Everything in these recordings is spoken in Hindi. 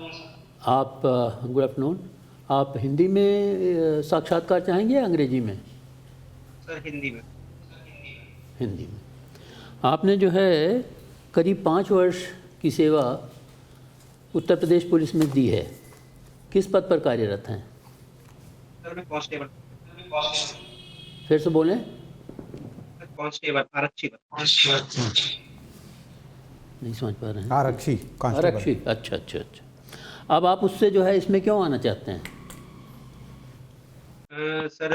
आप गुड आफ्टरनून। आप हिंदी में साक्षात्कार चाहेंगे या अंग्रेजी में? सर हिंदी में। हिंदी में। आपने जो है करीब 5 वर्ष की सेवा उत्तर प्रदेश पुलिस में दी है। किस पद पर कार्यरत हैं? सर मैं कांस्टेबल। फिर से बोलें। सर कांस्टेबल आरक्षी पद। नहीं समझ पा रहे हैं। आरक्षी कांस्टेबल। आरक्षी, अच्छा अच्छा अच्छा। अब आप उससे जो है इसमें क्यों आना चाहते हैं? सर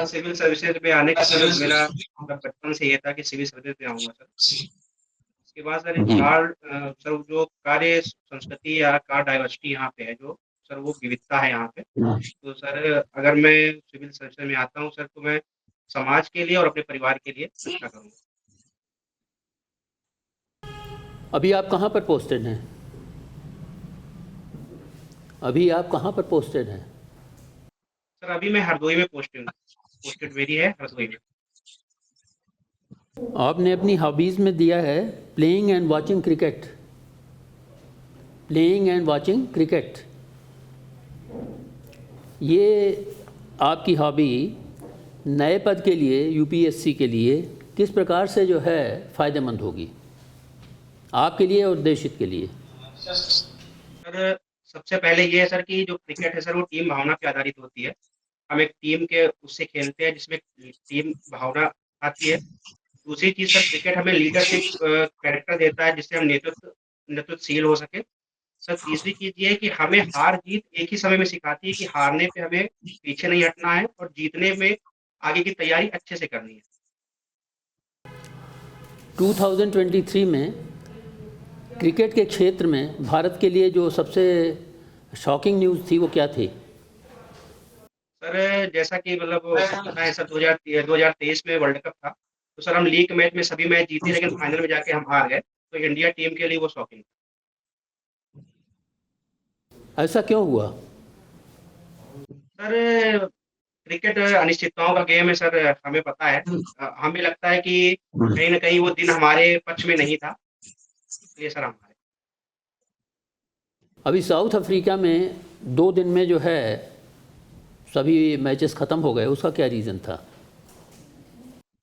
सिविल सर्विसेज में आने का सर मेरा मतलब बचपन से ये था कि सिविल सर्विसेज में आऊँगा सर। उसके बाद सर सर जो कार्य संस्कृति या कार्य डाइवर्सिटी यहाँ पे है, जो सर वो विविधता है यहाँ पे। तो सर अगर मैं सिविल सर्विसेज में आता हूँ सर, तो मैं समाज के लिए और अपने परिवार के लिए अच्छा करूँगा। अभी आप कहाँ पर पोस्टेड हैं? अभी आप कहाँ पर पोस्टेड हैं? सर अभी मैं हरदोई में पोस्टेड मेरी है हरदोई में। आपने अपनी हॉबीज़ में दिया है playing and watching cricket. Playing and watching cricket, ये आपकी हॉबी नए पद के लिए, यूपीएससी के लिए किस प्रकार से जो है फ़ायदेमंद होगी आपके लिए और देश हित के लिए? सर सबसे पहले ये है सर कि जो क्रिकेट है सर वो टीम भावना पे आधारित होती है। हम एक टीम के उससे खेलते हैं जिसमें टीम भावना आती है। दूसरी चीज सर क्रिकेट हमें लीडरशिप कैरेक्टर देता है, जिससे हम नेतृत्वशील हो सके। सर तीसरी चीज ये है कि हमें हार जीत एक ही समय में सिखाती है कि हारने पे हमें पीछे नहीं हटना है और जीतने में आगे की तैयारी अच्छे से करनी है। 2023 में क्रिकेट के क्षेत्र में भारत के लिए जो सबसे शॉकिंग न्यूज़ थी वो क्या थी? सर जैसा कि मतलब पता है सर 2023 में वर्ल्ड कप था, तो सर हम लीग मैच में सभी मैच जीते लेकिन फाइनल में जाके हम हार गए। तो इंडिया टीम के लिए वो शॉकिंग। ऐसा क्यों हुआ? सर क्रिकेट अनिश्चितताओं का गेम है सर, हमें पता है। हमें लगता है कि कहीं ना कहीं वो दिन हमारे पक्ष में नहीं था, इसलिए सर हमारे। अभी साउथ अफ्रीका में 2 दिन में जो है सभी मैचेस ख़त्म हो गए, उसका क्या रीज़न था?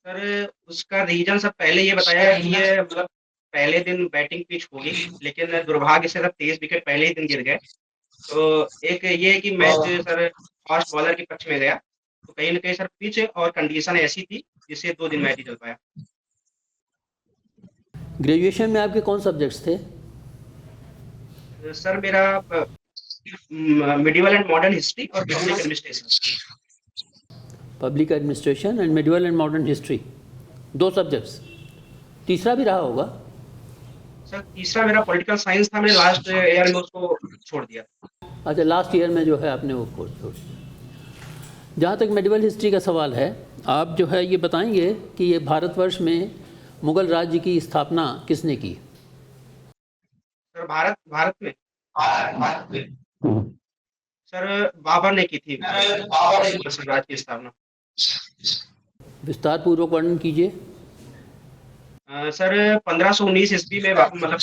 सर उसका रीजन सब पहले ये बताया है कि ये मतलब पहले दिन बैटिंग पिच होगी, लेकिन दुर्भाग्य से सर 23 विकेट पहले ही दिन गिर गए। तो एक ये है कि मैच सर फास्ट बॉलर के पक्ष में गया। तो कहीं ना कहीं सर पिच और कंडीशन ऐसी थी जिससे 2 दिन मैच ही चल पाया। ग्रेजुएशन में आपके कौन सब्जेक्ट्स थे? सर मेरा मिडिवल एंड मॉडर्न हिस्ट्री और public administration. Public administration and medieval and modern history, 2 subjects. तीसरा भी रहा होगा? सर तीसरा मेरा पॉलिटिकल साइंस था, मैंने लास्ट ईयर में उसको छोड़ दिया। अच्छा, लास्ट ईयर में जो है आपने वो कोर्स छोड़ दिया। जहाँ तक मेडिवल हिस्ट्री का सवाल है, आप जो है ये बताएंगे कि ये भारतवर्ष में मुग़ल राज्य की स्थापना किसने की? सर भारत भारत में सर बाबर ने की थी मुगल साम्राज्य की स्थापना। विस्तार पूर्वक वर्णन कीजिए। सर 1519 ईस्वी में मतलब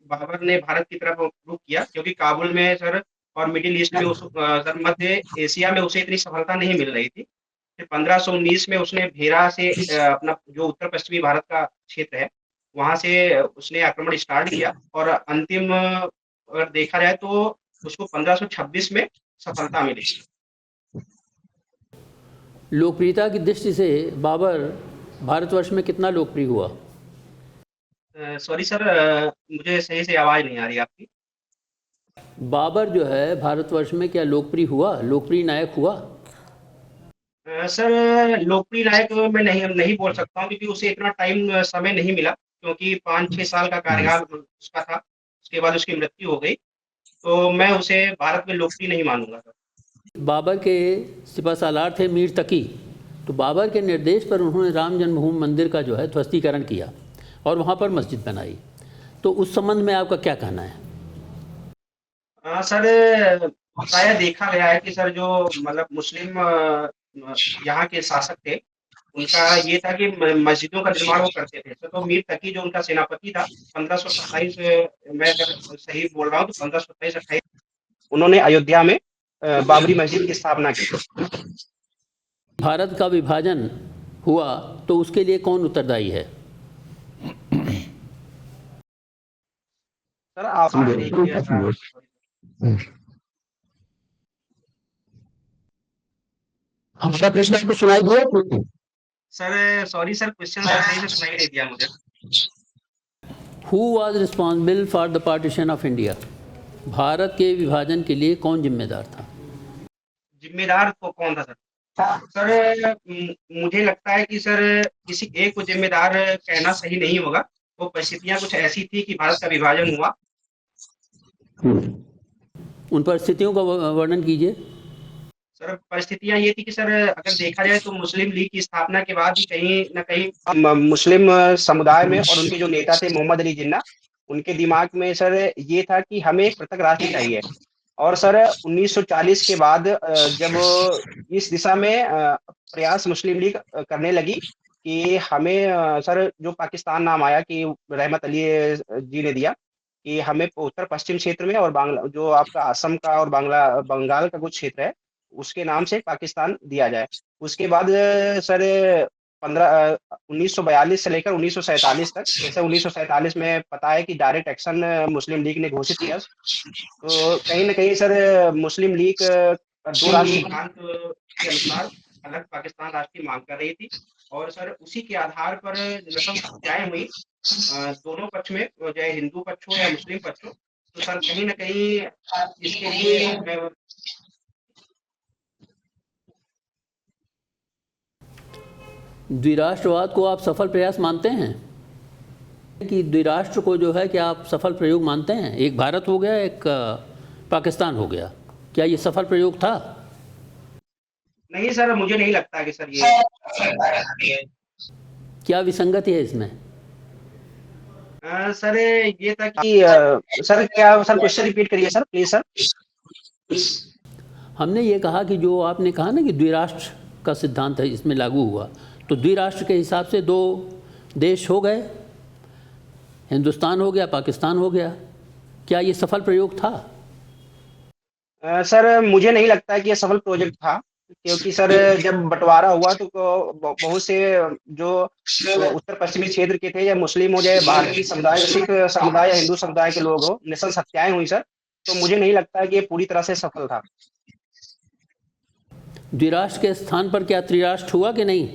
बाबर ने भारत की तरफ रुख किया, क्योंकि काबुल में सर और मिडिल ईस्ट में सर मध्य एशिया में उसे इतनी सफलता नहीं मिल रही थी। फिर 1519 में उसने भेरा से अपना जो उत्तर पश्चिमी भारत का क्षेत्र है वहां से उसने आक्रमण स्टार्ट किया, और अंतिम अगर देखा जाए तो उसको 1526 में सफलता मिली। लोकप्रियता की दृष्टि से बाबर भारतवर्ष में कितना लोकप्रिय हुआ? सॉरी सर, मुझे सही से आवाज नहीं आ रही आपकी। बाबर जो है भारतवर्ष में क्या लोकप्रिय हुआ, लोकप्रिय नायक हुआ? सर लोकप्रिय नायक मैं नहीं बोल सकता हूँ, क्योंकि उसे इतना टाइम समय नहीं मिला, क्योंकि 5-6 साल का कार्यकाल उसका था। उसके बाद उसकी मृत्यु हो गई, तो मैं उसे भारत में लोकप्रिय नहीं मानूंगा सर। बाबर के सिपह सालार थे मीर तकी, तो बाबर के निर्देश पर उन्होंने राम जन्मभूमि मंदिर का जो है ध्वस्तीकरण किया और वहाँ पर मस्जिद बनाई। तो उस संबंध में आपका क्या कहना है? सर प्रायः देखा गया है कि सर जो मतलब मुस्लिम यहाँ के शासक थे, उनका ये था कि मस्जिदों का निर्माण वो करते थे। तो मीर तकी जो उनका सेनापति था, 1527, मैं अगर सही बोल रहा हूँ तो 1527-28 उन्होंने अयोध्या में बाबरी मस्जिद की स्थापना की। भारत का विभाजन हुआ तो उसके लिए कौन उत्तरदायी है? सर आवाज नहीं क्लियर आ रही है। हमारा प्रश्न आपको सुनाई दिया? Sir sorry sir, question sir सही से सुनाई नहीं दिया मुझे। Who was responsible for the partition of India? Bharat के विभाजन के लिए कौन जिम्मेदार था? जिम्मेदार को कौन था सर? सर मुझे लगता है कि सर किसी एक को जिम्मेदार कहना सही नहीं होगा। वो परिस्थितियां कुछ ऐसी थी कि भारत का विभाजन हुआ। उन परिस्थितियों का वर्णन कीजिए। सर परिस्थितियां ये थी कि सर अगर देखा जाए तो मुस्लिम लीग की स्थापना के बाद भी कहीं न कहीं मुस्लिम समुदाय में और उनके जो नेता थे मोहम्मद अली जिन्ना, उनके दिमाग में सर ये था कि हमें एक पृथक राष्ट्र चाहिए। और सर 1940 के बाद जब इस दिशा में प्रयास मुस्लिम लीग करने लगी कि हमें सर जो पाकिस्तान नाम आया कि रहमत अली जी ने दिया कि हमें उत्तर पश्चिम क्षेत्र में और बांग्ला जो आपका असम का और बंगाल का कुछ क्षेत्र है उसके नाम से पाकिस्तान दिया जाए। उसके बाद सर 1942 से लेकर 1947 तक, जैसे 1947 में पता है कि डायरेक्ट एक्शन मुस्लिम लीग ने घोषित किया। तो कहीं न कहीं सर मुस्लिम लीग दो राष्ट्र सिद्धांत के अनुसार अलग पाकिस्तान राष्ट्र की मांग कर रही थी। और सर उसी के आधार पर नस्ल हत्याएं हुई दोनों पक्ष में, चाहे हिंदू पक्ष हो या मुस्लिम पक्ष हो। तो सर कहीं न कहीं इसके लिए मैं द्विराष्ट्रवाद को आप सफल प्रयास मानते हैं? कि द्विराष्ट्र को जो है कि आप सफल प्रयोग मानते हैं? एक भारत हो गया, एक पाकिस्तान हो गया, क्या ये सफल प्रयोग था? नहीं सर, मुझे नहीं लगता कि सर ये क्या विसंगति है इसमें? सर ये था कि सर क्या सर क्वेश्चन रिपीट करिए सर प्लीज सर। हमने ये कहा कि जो आपने कहा ना कि द्विराष्ट्र का सिद्धांत है इसमें लागू हुआ, तो द्विराष्ट्र के हिसाब से दो देश हो गए, हिंदुस्तान हो गया, पाकिस्तान हो गया, क्या ये सफल प्रयोग था? सर मुझे नहीं लगता कि ये सफल प्रोजेक्ट था, क्योंकि सर जब बंटवारा हुआ तो बहुत से जो उत्तर पश्चिमी क्षेत्र के थे, या मुस्लिम हो, चाहे भारतीय समुदाय, सिख समुदाय या हिंदू समुदाय के लोग हो, नस्ल हत्याएं हुई सर। तो मुझे नहीं लगता कि ये पूरी तरह से सफल था। द्विराष्ट्र के स्थान पर क्या त्रिराष्ट्र हुआ कि नहीं?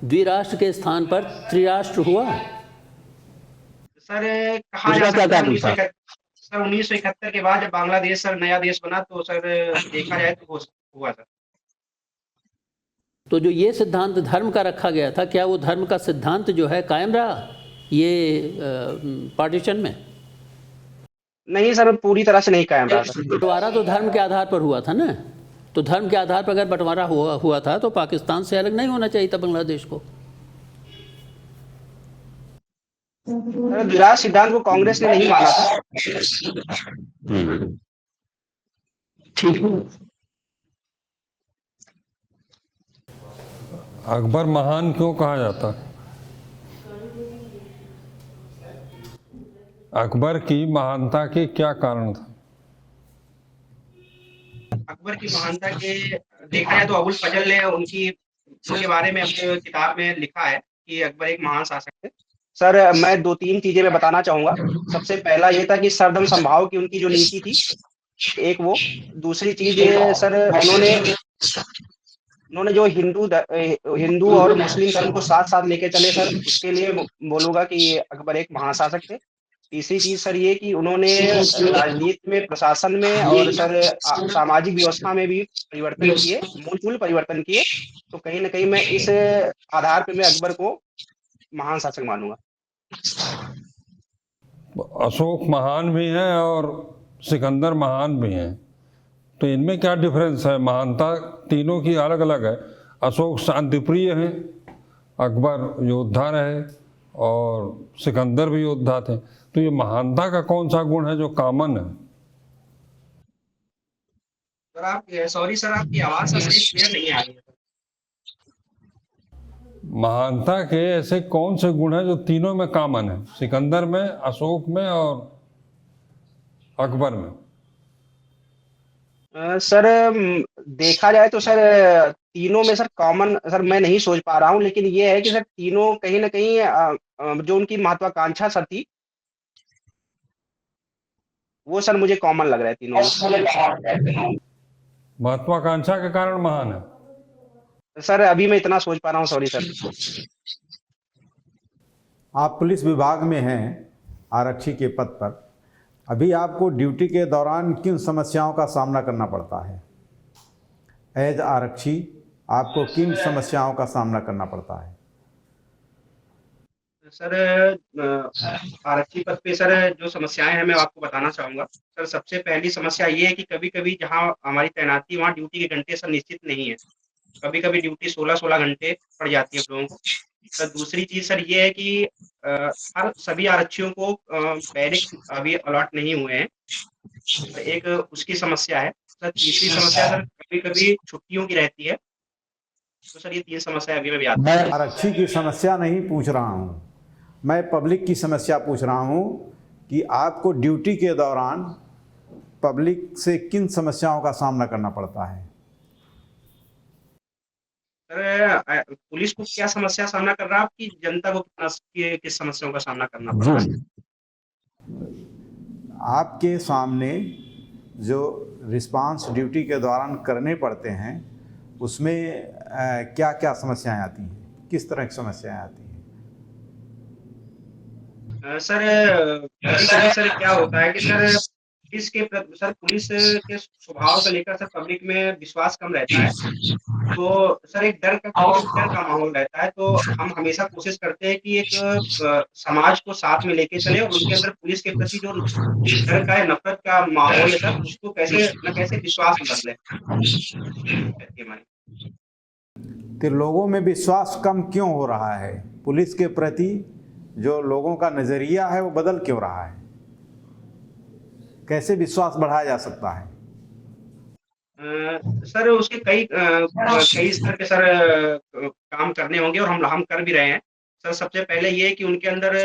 द्विराष्ट्र के स्थान पर त्रिराष्ट्र हुआ? सर कहा जा सकता है सर 1971 के बाद जब बांग्लादेश सर नया देश बना तो सर देखा जाए तो हुआ सर। तो जो ये सिद्धांत धर्म का रखा गया था, क्या वो धर्म का सिद्धांत जो है कायम रहा ये पार्टीशन में? नहीं सर, पूरी तरह से नहीं कायम रहा सर। बंटवारा तो धर्म के आधार पर हुआ था ना, तो धर्म के आधार पर अगर बंटवारा हुआ था तो पाकिस्तान से अलग नहीं होना चाहिए था बांग्लादेश को। द्विराष्ट्र सिद्धांत को कांग्रेस ने नहीं माना था। ठीक है। अकबर महान क्यों कहा जाता? अकबर की महानता के क्या कारण था? अकबर की महानता के देखा जाए तो अबुल फजल ने उनके बारे में अपनी किताब में लिखा है कि अकबर एक महान शासक थे। सर मैं दो तीन चीजें मैं बताना चाहूंगा। सबसे पहला ये था कि सरदम संभाव की उनकी जो नीति थी, एक वो। दूसरी चीज सर उन्होंने जो हिंदू और मुस्लिम धर्म को साथ साथ लेके चले सर, उसके लिए बोलूंगा कि अकबर एक महाशासक थे। तीसरी चीज सर ये कि उन्होंने राजनीति में, प्रशासन में और सर सामाजिक व्यवस्था में भी परिवर्तन किए, मूलचूल परिवर्तन किए। तो कहीं ना कहीं मैं इस आधार पर मैं अकबर को महान शासक मानूंगा। अशोक महान भी हैं और सिकंदर महान भी हैं, तो इनमें क्या डिफरेंस है? महानता तीनों की अलग अलग है। अशोक शांतिप्रिय हैं, अकबर योद्धा रहे और सिकंदर भी योद्धा थे। तो ये महानता का कौन सा गुण है जो कॉमन है? सर आप सॉरी सर, आपकी आवाज सही क्लियर नहीं आ रही है। महानता के ऐसे कौन से गुण हैं जो तीनों में कॉमन है, सिकंदर में, अशोक में और अकबर में? सर देखा जाए तो सर तीनों में सर कॉमन सर मैं नहीं सोच पा रहा हूँ, लेकिन ये है कि सर तीनों कहीं ना कहीं जो उनकी महत्वाकांक्षा सर थी वो सर मुझे कॉमन लग रहा है तीनों में। महत्वाकांक्षा के कारण महान है। सर अभी मैं इतना सोच पा रहा हूँ, सॉरी सर। आप पुलिस विभाग में हैं, आरक्षी के पद पर। अभी आपको ड्यूटी के दौरान किन समस्याओं का सामना करना पड़ता है? एज आरक्षी आपको किन समस्याओं का सामना करना पड़ता है? सर आरक्षी पद पे सर जो समस्याएं हैं मैं आपको बताना चाहूंगा। सर सबसे पहली समस्या ये है कि कभी कभी जहां हमारी तैनाती वहां ड्यूटी के घंटे सर निश्चित नहीं है। कभी कभी ड्यूटी 16-16 घंटे पड़ जाती है हम लोगों को। सर दूसरी चीज सर ये है कि हर सभी आरक्षियों को बैरिक अभी अलॉट नहीं हुए हैं, तो एक उसकी समस्या है। सर तीसरी समस्या सर कभी कभी छुट्टियों की रहती है। तो सर ये 3 समस्या अभी मैं याद। मैं आरक्षी की समस्या नहीं पूछ रहा हूँ, मैं पब्लिक की समस्या पूछ रहा हूँ कि आपको ड्यूटी के दौरान पब्लिक से किन समस्याओं का सामना करना पड़ता है? सर पुलिस को क्या समस्या सामना कर रहा है, आपकी जनता को किस समस्याओं का सामना करना पड़ रहा है? आपके सामने जो रिस्पांस ड्यूटी के दौरान करने पड़ते हैं उसमें क्या क्या समस्याएं आती हैं, किस तरह की समस्याएं आती हैं? सर कभी-कभी सर क्या होता है कि सर पुलिस के स्वभाव को लेकर सर पब्लिक में विश्वास कम रहता है। तो सर एक डर का माहौल रहता है। तो हम हमेशा कोशिश करते हैं कि एक समाज को साथ में लेके चले और उनके अंदर पुलिस के प्रति जो डर का है, नफरत का माहौल है सर, उसको कैसे न कैसे विश्वास में बदले रहती है हमारी। कि लोगों में विश्वास कम क्यों हो रहा है? पुलिस के प्रति जो लोगों का नज़रिया है वो बदल क्यों रहा है? कैसे विश्वास बढ़ाया जा सकता है? सर उसके कई स्तर पे सर काम करने होंगे और हम कर भी रहे हैं। सर सबसे पहले ये है कि उनके अंदर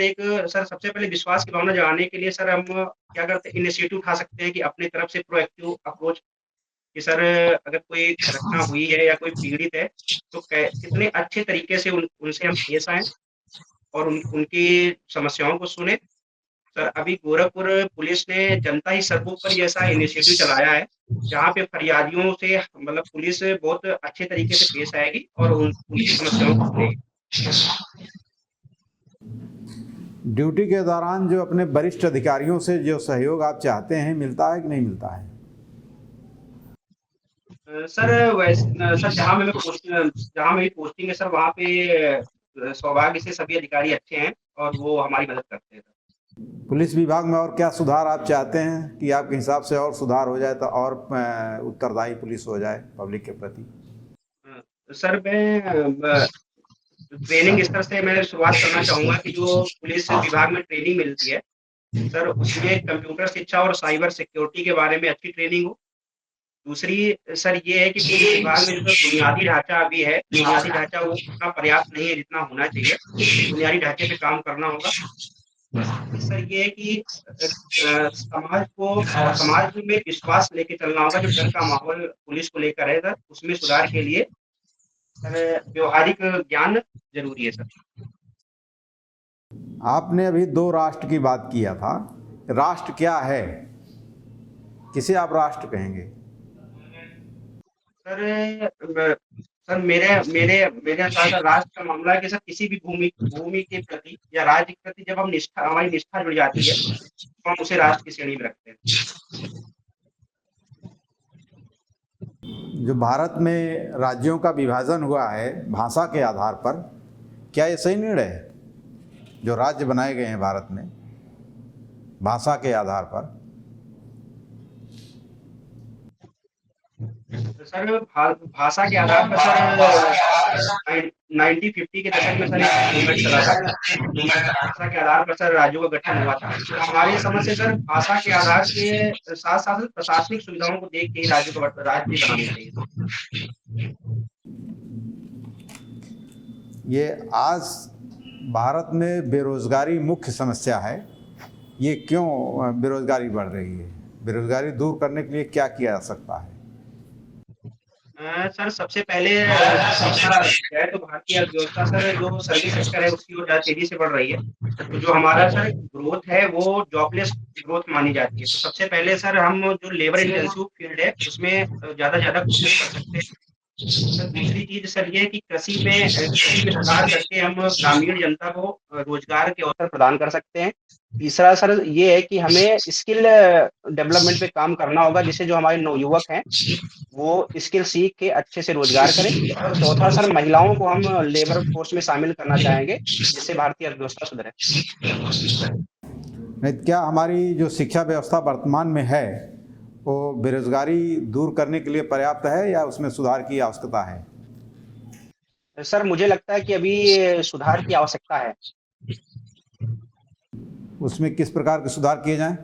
एक सर सबसे पहले विश्वास की भावना जगाने के लिए सर हम क्या करते हैं, इनिशिएटिव उठा सकते हैं कि अपनी तरफ से प्रोएक्टिव अप्रोच कि सर अगर कोई घटना हुई है या कोई पीड़ित है तो कितने अच्छे तरीके से उनसे हम पेश आए और उनकी समस्याओं को सुने। सर अभी गोरखपुर पुलिस ने जनता ही सर्वोपरि पर जैसा इनिशिएटिव चलाया है जहाँ पे फरियादियों से मतलब पुलिस बहुत अच्छे तरीके से पेश आएगी और उनकी समस्याओं को सुनेगी। ड्यूटी के दौरान जो अपने वरिष्ठ अधिकारियों से जो सहयोग आप चाहते हैं मिलता है कि नहीं मिलता है? सर सर जहाँ मेरी पोस्टिंग है सर वहाँ पे सौभाग्य से सभी अधिकारी अच्छे हैं और वो हमारी मदद करते हैं। पुलिस विभाग में और क्या सुधार आप चाहते हैं कि आपके हिसाब से और सुधार हो जाए तो और उत्तरदायी पुलिस हो जाए पब्लिक के प्रति? सर मैं ट्रेनिंग स्तर से मैं शुरुआत करना चाहूँगा कि जो पुलिस विभाग में ट्रेनिंग मिलती है सर उसमें कंप्यूटर शिक्षा और साइबर सिक्योरिटी के बारे में अच्छी ट्रेनिंग हो। दूसरी सर ये है कि पुलिस विभाग में जो बुनियादी ढांचा अभी है, बुनियादी ढांचा वो उतना पर्याप्त नहीं है जितना होना चाहिए। बुनियादी ढांचे पे काम करना होगा। सर ये है कि समाज में विश्वास लेके चलना होगा। जो डर का माहौल पुलिस को लेकर है सर उसमें सुधार के लिए सर व्यवहारिक ज्ञान जरूरी है सर। आपने अभी 2 राष्ट्र की बात किया था, राष्ट्र क्या है, किसे आप राष्ट्र कहेंगे? सर मेरे अनुसार सर राष्ट्र का मामला है कि सर किसी भी भूमि के प्रति या राज्य के प्रति जब हमारी निष्ठा जुड़ जाती है तो हम उसे राष्ट्र की श्रेणी में रखते हैं। जो भारत में राज्यों का विभाजन हुआ है भाषा के आधार पर, क्या ये सही निर्णय है? जो राज्य बनाए गए हैं भारत में भाषा के आधार पर? सर भाषा के आधार पर सर 1950 के दशक में सर एक मूवमेंट चला था। भाषा के आधार पर सर राज्यों का गठन हुआ था। तो हमारी समझ से सर भाषा के आधार के साथ साथ प्रशासनिक सुविधाओं को देख के ही राज्य बनाने चाहिए। ये आज भारत में बेरोज़गारी मुख्य समस्या है। ये क्यों बेरोज़गारी बढ़ रही है? बेरोज़गारी दूर करने के लिए क्या किया जा सकता है? सर सबसे पहले देखा जाए तो भारतीय अर्थव्यवस्था सर जो सर्विस सेक्टर है उसकी ओर ज़्यादा तेज़ी से बढ़ रही है। तो जो हमारा सर ग्रोथ है वो जॉबलेस ग्रोथ मानी जाती है। तो सबसे पहले सर हम जो लेबर इंटेंसिव फील्ड है उसमें ज़्यादा से ज़्यादा कोशिश कर सकते हैं। सर दूसरी चीज़ सर ये है कि कृषि में सुधार करके हम ग्रामीण जनता को रोज़गार के अवसर प्रदान कर सकते हैं। तीसरा सर ये है कि हमें स्किल डेवलपमेंट पे काम करना होगा जिससे जो हमारे नवयुवक हैं वो स्किल सीख के अच्छे से रोजगार करें। और चौथा सर महिलाओं को हम लेबर फोर्स में शामिल करना चाहेंगे जिससे भारतीय अर्थव्यवस्था सुधरे। नहीं, क्या हमारी जो शिक्षा व्यवस्था वर्तमान में है वो बेरोज़गारी दूर करने के लिए पर्याप्त है या उसमें सुधार की आवश्यकता है? सर मुझे लगता है कि अभी सुधार की आवश्यकता है। उसमें किस प्रकार के सुधार किए जाएं?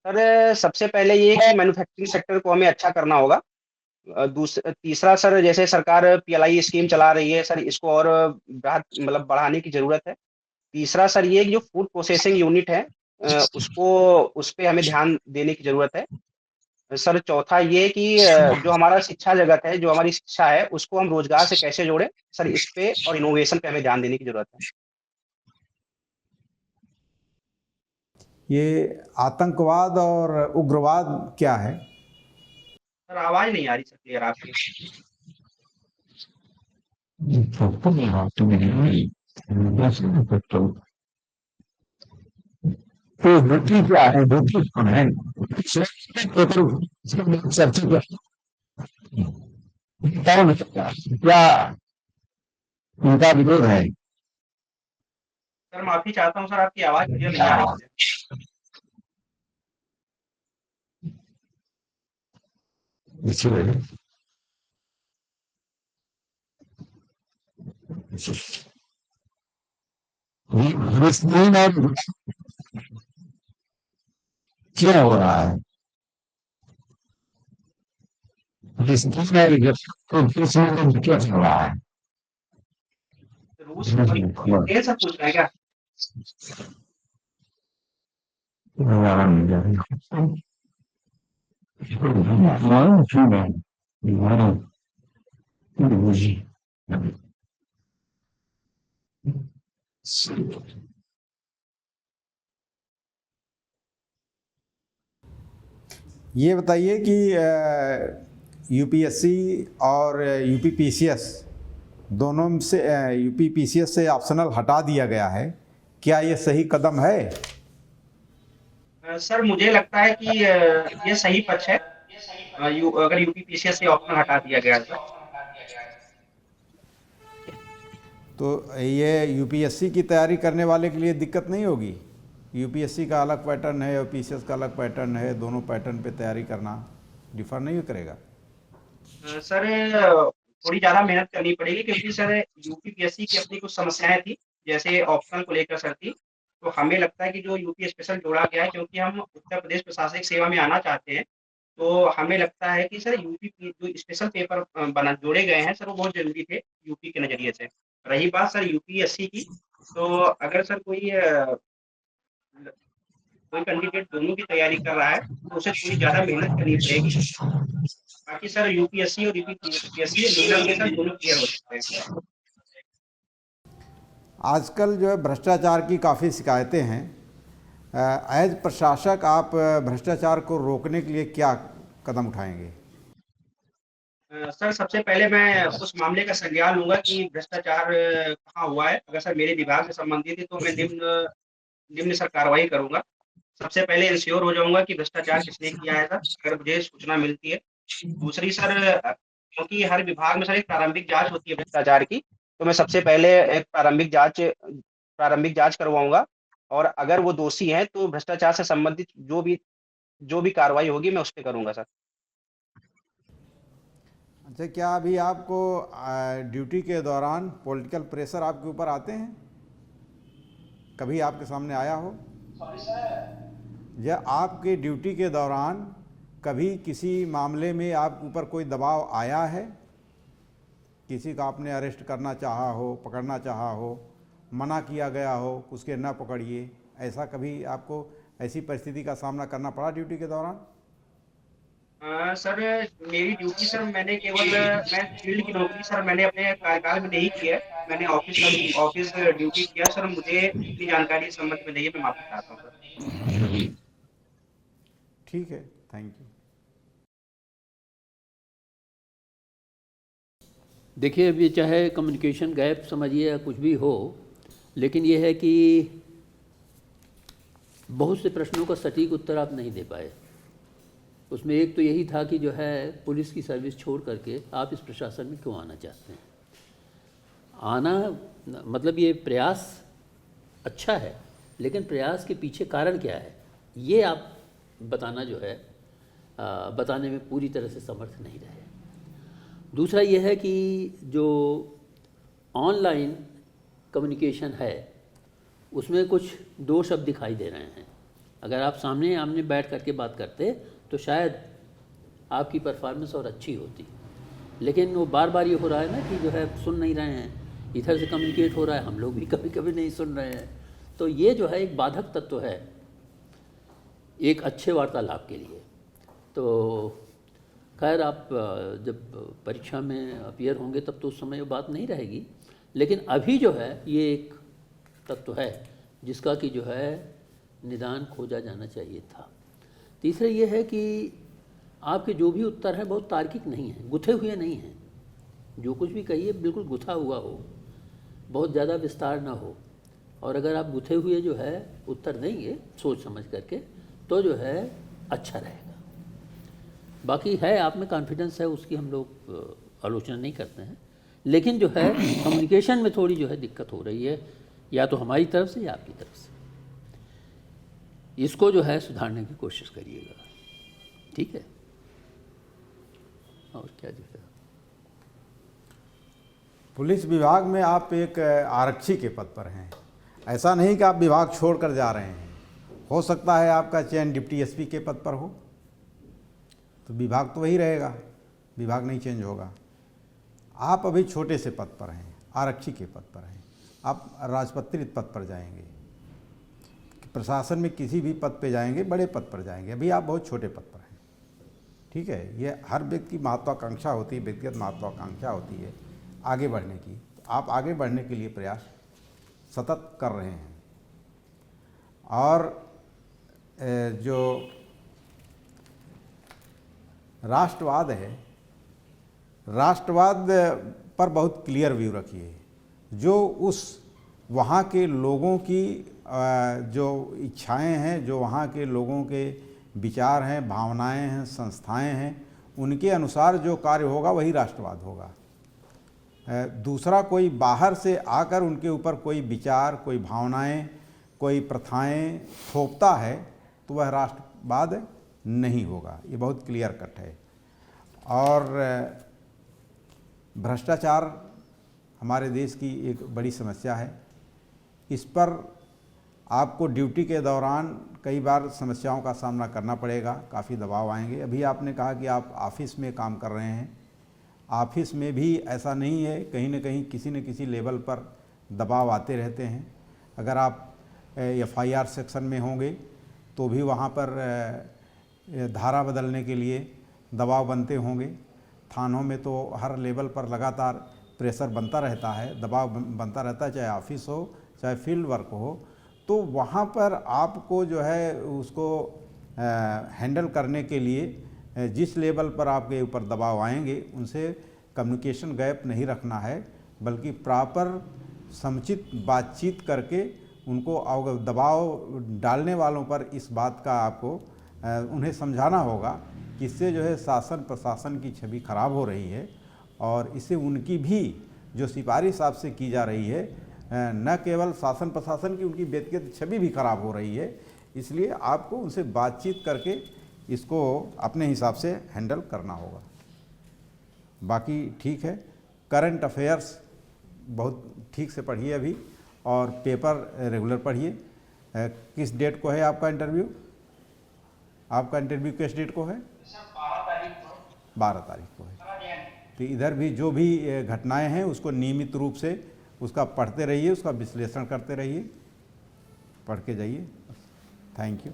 सर सबसे पहले ये कि मैन्युफैक्चरिंग सेक्टर को हमें अच्छा करना होगा। तीसरा सर जैसे सरकार पीएलआई स्कीम चला रही है सर इसको और मतलब बढ़ाने की जरूरत है। तीसरा सर ये कि जो फूड प्रोसेसिंग यूनिट है उसको उस पे हमें ध्यान देने की जरूरत है। सर चौथा ये कि जो हमारा शिक्षा जगत है जो हमारी शिक्षा है उसको हम रोजगार से कैसे जोड़ें सर इस पे और इनोवेशन पे हमें ध्यान देने की जरूरत है। ये आतंकवाद और उग्रवाद क्या है? सर आवाज नहीं आ रही सर क्लियर आपकी। तो वृत्ति क्या है, वृत्ति कौन है? सबसे कौन है? क्या उनका विरोध है? सर माफी चाहता हूँ सर आपकी आवाज क्लियर नहीं आ रही मुझे। इसलिए फिलिस्तीन और क्यों हो रहा है? फिलिस्तीन और फिलिस्तीन क्यों चल रहा है? रूस और यूक्रेन सब पूछ रहे हैं क्या? ये बताइए कि यूपीएससी और यूपीपीसीएस दोनों से यूपीपीसीएस से ऑप्शनल हटा दिया गया है, क्या ये सही कदम है? सर मुझे लगता है कि ये सही पक्ष है। अगर यूपीपीसीएस से ऑप्शन हटा दिया गया है तो ये यूपीएससी की तैयारी करने वाले के लिए दिक्कत नहीं होगी? यूपीएससी का अलग पैटर्न है और पीसीएस का अलग पैटर्न है, दोनों पैटर्न पे तैयारी करना डिफर नहीं करेगा? सर थोड़ी ज़्यादा मेहनत करनी पड़ेगी क्योंकि सर यूपीपीएससी की अपनी कुछ समस्याएं थी जैसे ऑप्शन को लेकर सर थी। तो हमें लगता है कि जो यूपी स्पेशल जोड़ा गया है क्योंकि हम उत्तर प्रदेश प्रशासनिक सेवा में आना चाहते हैं तो हमें लगता है कि सर यूपी जो स्पेशल पेपर बना जोड़े गए हैं सर वो बहुत जरूरी थे यूपी के नज़रिए से। रही बात सर यूपीएससी की तो अगर सर कोई कैंडिडेट दोनों की तैयारी कर रहा है तो उसे थोड़ी ज़्यादा मेहनत करनी पड़ेगी। बाकी सर यूपीएससी और यूपीपीएससी नीलम के सर दोनों क्लियर हो सकते हैं। आजकल जो है भ्रष्टाचार की काफ़ी शिकायतें हैं। एज प्रशासक आप भ्रष्टाचार को रोकने के लिए क्या कदम उठाएंगे? सर सबसे पहले मैं उस मामले का संज्ञान लूंगा कि भ्रष्टाचार कहाँ हुआ है। अगर सर मेरे विभाग से संबंधित है तो मैं निम्न सर कार्रवाई करूंगा। सबसे पहले इंश्योर हो जाऊंगा कि भ्रष्टाचार किसने किया है सर अगर मुझे सूचना मिलती है। दूसरी सर क्योंकि हर विभाग में सर एक प्रारंभिक जांच होती है भ्रष्टाचार की तो मैं सबसे पहले एक प्रारंभिक जांच करवाऊंगा और अगर वो दोषी हैं तो भ्रष्टाचार से संबंधित जो भी कार्रवाई होगी मैं उस पर करूंगा सर। अच्छा, क्या अभी आपको ड्यूटी के दौरान पॉलिटिकल प्रेशर आपके ऊपर आते हैं? कभी आपके सामने आया हो? या आपके ड्यूटी के दौरान कभी किसी मामले में आपके ऊपर कोई दबाव आया है किसी का आपने अरेस्ट करना चाहा हो, पकड़ना चाहा हो, मना किया गया हो उसके न पकड़िए, ऐसा कभी आपको ऐसी परिस्थिति का सामना करना पड़ा ड्यूटी के दौरान? सर मेरी ड्यूटी सर मैंने केवल मैं फील्ड की नौकरी सर मैंने अपने कार्यकाल में नहीं की है। मैंने ऑफिस ड्यूटी किया सर। मुझे इतनी जानकारी इस संबंध में नहीं है, मैं माफी चाहता हूँ सर। ठीक है, थैंक यू। देखिए, अब ये चाहे कम्युनिकेशन गैप समझिए या कुछ भी हो, लेकिन ये है कि बहुत से प्रश्नों का सटीक उत्तर आप नहीं दे पाए। उसमें एक तो यही था कि जो है पुलिस की सर्विस छोड़ करके आप इस प्रशासन में क्यों आना चाहते हैं। आना मतलब ये प्रयास अच्छा है, लेकिन प्रयास के पीछे कारण क्या है ये आप बताना जो है बताने में पूरी तरह से समर्थ नहीं रहे। दूसरा ये है कि जो ऑनलाइन कम्युनिकेशन है उसमें कुछ दो शब्द दिखाई दे रहे हैं। अगर आप सामने आमने बैठ करके बात करते तो शायद आपकी परफॉर्मेंस और अच्छी होती, लेकिन वो बार बार ये हो रहा है ना कि जो है सुन नहीं रहे हैं, इधर से कम्युनिकेट हो रहा है, हम लोग भी कभी कभी नहीं सुन रहे हैं। तो ये जो है एक बाधक तत्व है एक अच्छे वार्तालाप के लिए। तो खैर आप जब परीक्षा में अपीयर होंगे तब तो उस समय वो बात नहीं रहेगी, लेकिन अभी जो है ये एक तत्व है जिसका कि जो है निदान खोजा जाना चाहिए था। तीसरा ये है कि आपके जो भी उत्तर हैं बहुत तार्किक नहीं हैं, गुथे हुए नहीं हैं। जो कुछ भी कहिए बिल्कुल गुथा हुआ हो, बहुत ज़्यादा विस्तार ना हो। और अगर आप गुथे हुए जो है उत्तर देंगे सोच समझ करके तो जो है अच्छा रहेगा। बाकी है आप में कॉन्फिडेंस है, उसकी हम लोग आलोचना नहीं करते हैं, लेकिन जो है कम्युनिकेशन में थोड़ी जो है दिक्कत हो रही है, या तो हमारी तरफ से या आपकी तरफ से। इसको जो है सुधारने की कोशिश करिएगा, ठीक है। और क्या जो है पुलिस विभाग में आप एक आरक्षी के पद पर हैं, ऐसा नहीं कि आप विभाग छोड़कर जा रहे हैं। हो सकता है आपका चयन डिप्टी एसपी के पद पर हो, तो विभाग तो वही रहेगा, विभाग नहीं चेंज होगा। आप अभी छोटे से पद पर हैं, आरक्षी के पद पर हैं, आप राजपत्रित पद पर जाएंगे, प्रशासन में किसी भी पद पे जाएंगे, बड़े पद पर जाएंगे। अभी आप बहुत छोटे पद पर हैं, ठीक है। ये हर व्यक्ति की महत्वाकांक्षा होती है, व्यक्तिगत महत्वाकांक्षा होती है आगे बढ़ने की। तो आप आगे बढ़ने के लिए प्रयास सतत कर रहे हैं। और जो राष्ट्रवाद है, राष्ट्रवाद पर बहुत क्लियर व्यू रखिए। जो उस वहाँ के लोगों की जो इच्छाएं हैं, जो वहाँ के लोगों के विचार हैं, भावनाएं हैं, संस्थाएं हैं, उनके अनुसार जो कार्य होगा वही राष्ट्रवाद होगा। दूसरा कोई बाहर से आकर उनके ऊपर कोई विचार, कोई भावनाएं, कोई प्रथाएं थोपता है तो वह राष्ट्रवाद नहीं होगा। ये बहुत क्लियर कट है। और भ्रष्टाचार हमारे देश की एक बड़ी समस्या है। इस पर आपको ड्यूटी के दौरान कई बार समस्याओं का सामना करना पड़ेगा, काफ़ी दबाव आएंगे। अभी आपने कहा कि आप ऑफिस में काम कर रहे हैं, ऑफिस में भी ऐसा नहीं है, कहीं न कहीं किसी न किसी लेवल पर दबाव आते रहते हैं। अगर आप FIR सेक्शन में होंगे तो भी वहाँ पर धारा बदलने के लिए दबाव बनते होंगे। थानों में तो हर लेवल पर लगातार प्रेशर बनता रहता है, दबाव बनता रहता है, चाहे ऑफिस हो चाहे फील्ड वर्क हो। तो वहाँ पर आपको जो है उसको हैंडल करने के लिए जिस लेवल पर आपके ऊपर दबाव आएंगे उनसे कम्युनिकेशन गैप नहीं रखना है, बल्कि प्रॉपर समुचित बातचीत करके उनको दबाव डालने वालों पर इस बात का आपको उन्हें समझाना होगा कि इससे जो है शासन प्रशासन की छवि खराब हो रही है, और इससे उनकी भी जो सिफारिश आपसे की जा रही है, न केवल शासन प्रशासन की, उनकी व्यक्तिगत छवि भी खराब हो रही है। इसलिए आपको उनसे बातचीत करके इसको अपने हिसाब से हैंडल करना होगा। बाकी ठीक है। करंट अफेयर्स बहुत ठीक से पढ़िए अभी, और पेपर रेगुलर पढ़िए। किस डेट को है आपका इंटरव्यू? आपका इंटरव्यू किस डेट को है? 12 तारीख को है। तो इधर भी जो भी घटनाएं हैं उसको नियमित रूप से उसका पढ़ते रहिए, उसका विश्लेषण करते रहिए, पढ़ के जाइए। Thank you.